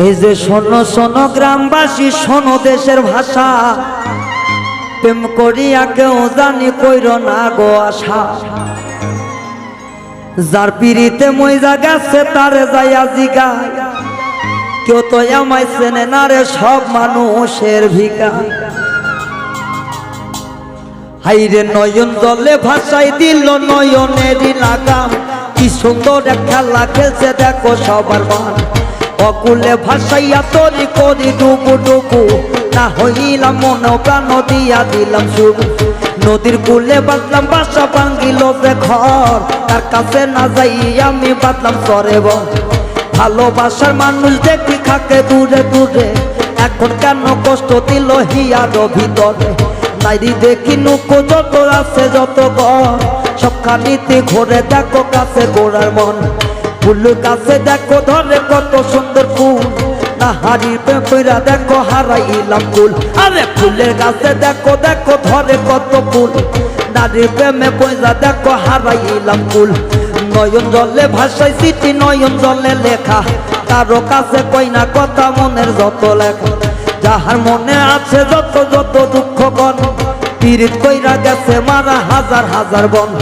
এই যে শোনো শোনো গ্রামবাসী, শোনো দেশের ভাষা, প্রেম করিয়া কেউ জানি কইর না গো আশা। যার পিড়িতে মইজা গেছে তারে যাইয়া জিগায়, কেউ তো আমায় চেনে না রে, সব মানুষের ভিকা। হাইরে নয়ন জলে ভাষাই দিল নয়নেরই লাগাম, কি সুন্দর এক খেলা খেলছে দেখো সবার মান। অকুলে ভাসাইয়া তরি করি ডুবু ডুবু, না হইলাম মন প্রাণ দিয়া দিলাম শুরু। নদীর কূলে বাঁধলাম বাসা, ভাঙ্গিল যে ঘর, তার কাছে না যাই আমি বাঁধলাম সরে বর। ভালোবাসার মানুষ দেখি খাকে দূরে দূরে, এখন কেন কষ্ট দিল হিয়ার ভিতরে। নাইরি দেখি নুকো যত আছে যত ঘর, সবখানিতে ঘুরে দেখো কাছে গোড়ার মন। ফুল কাছে দেখো ধরে কত সুন্দর ফুল, না হারির পেঁপেরা দেখো হারাইলাম ফুল। আরে ফুলের গাছে দেখো দেখো ধরে কত ফুল, নারীর প্রেমে পয়সা দেখো হারাইলাম ফুল। নয়ন জলে ভাষায় চিঠি নয়ন জলে লেখা, কারো কাছে কই না কথা মনের যত লেখা। যাহার মনে আছে যত যত দুঃখ গণ, পীড়িত কইরা গেছে মারা হাজার হাজার বন।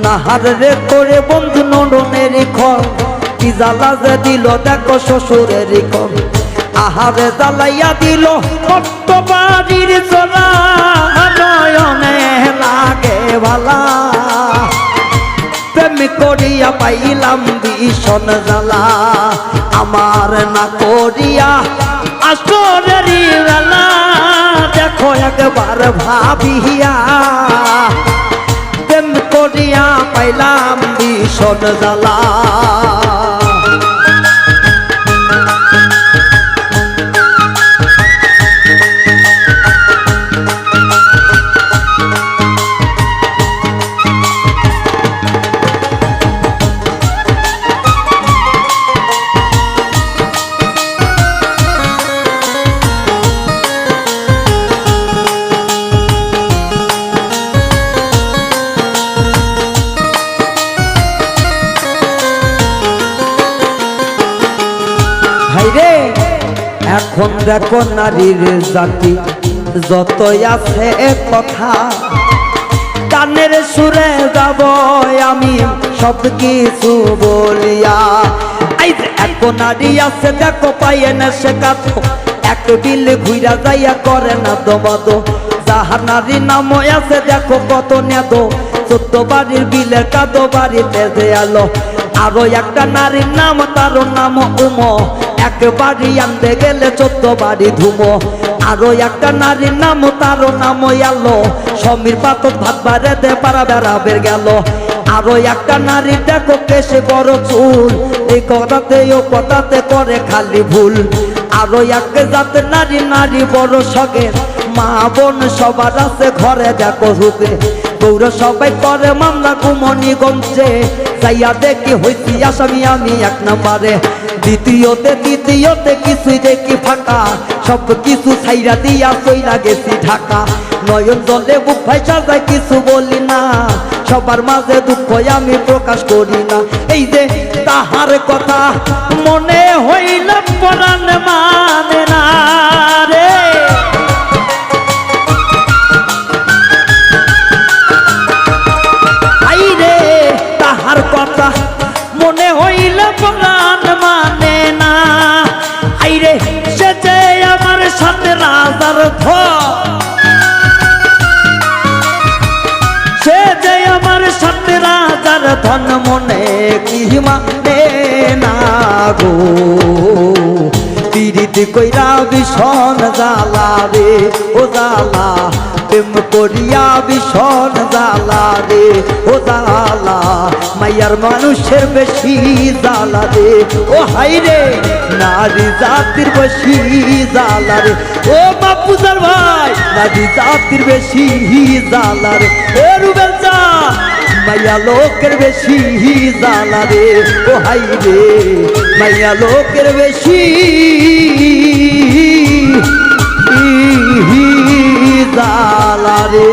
নাহার রে করে বন্ধু নরনেরই ঘর, কি জ্বালা যে দিল দেখো শ্বশুরেরই ঘর। আহারে জ্বালাইয়া দিল কত বাড়ির চলা, নয়নে লাগে ভালা। প্রেম করিয়া পাইলাম ভীষণ জ্বালা, আমার না করিয়া আসরেরই বেলা। দেখো একবার ভাবিয়া, প্রেম করিয়া পাইলাম ভীষণ জ্বালা। এখন দেখো নারীর জাতি যতই আছে কথা, কানের সুরে যাব আমি সব কিছু বলিয়া। এখন নারী আছে দেখো পাইয়ে না সে কাতো, এক বিল ঘুরা যাইয়া করে না দবাদো। যাহার নারী নাম আছে দেখো কত নেদো, 14 বাড়ির বিলের কাদো বাড়িতে যে আলো। আরো একটা নারীর নাম তার নাম উমো, একবারই আনতে গেলে 14 বাড়ি ধুমো। আরো একটা নারীর নাম তার নাম আলো, সমীর পাতক ভাত বাড়ে দে পারা বেড়াবের গেল। আরো একটা নারী দেখো কেসে বড় চুল, এই কথাতে ও কথাতে করে খালি ভুল। আরো এক জাত নারী নারী বড় সগের, মা বোন সবার আছে ঘরে দেখো হুকে। গৌর সবাই করে মামলা কুমনিগঞ্জে, যাইয়া দেখি হইছি আসামি আমি 1 নম্বরে। দ্বিতীয়তে কিছুই দেখি ফাঁকা, সব কিছু ছাইরা দিয়া চইলা গেছি ঢাকা। নয়ন জলে বুক ভাইসা যায় কিছু বলি না, সবার মাঝে দুঃখ আমি প্রকাশ করি না। এই যে তাহার কথা মনে হইল পরাণ মানে না রে। আইরে তাহার কথা মনে হইল পরাণ মানে না। আইরে সে যে আমার সাথে রাজার ধন, সে যে আমার সাথে রাজার ধন, মনে কি মানে না গো। পিরিতি কইরা ভীষণ জ্বালা রে ও জ্বালা, প্রেম করিয়া ভীষণ জ্বালা রে ও জ্বালা। মাইয়ার মানুষের বেশি জ্বালা রে ও হাই রে, নারী জাতির বেশি জ্বালা রে ও বাপুজার ভাই। নারী জাতির বেশি জ্বালা রে ও রুবেল চা, মাইয়া লোকের বেশি জ্বালা রে ও হাই রে, মাইয়া লোকের বেশি জ্বালা রে।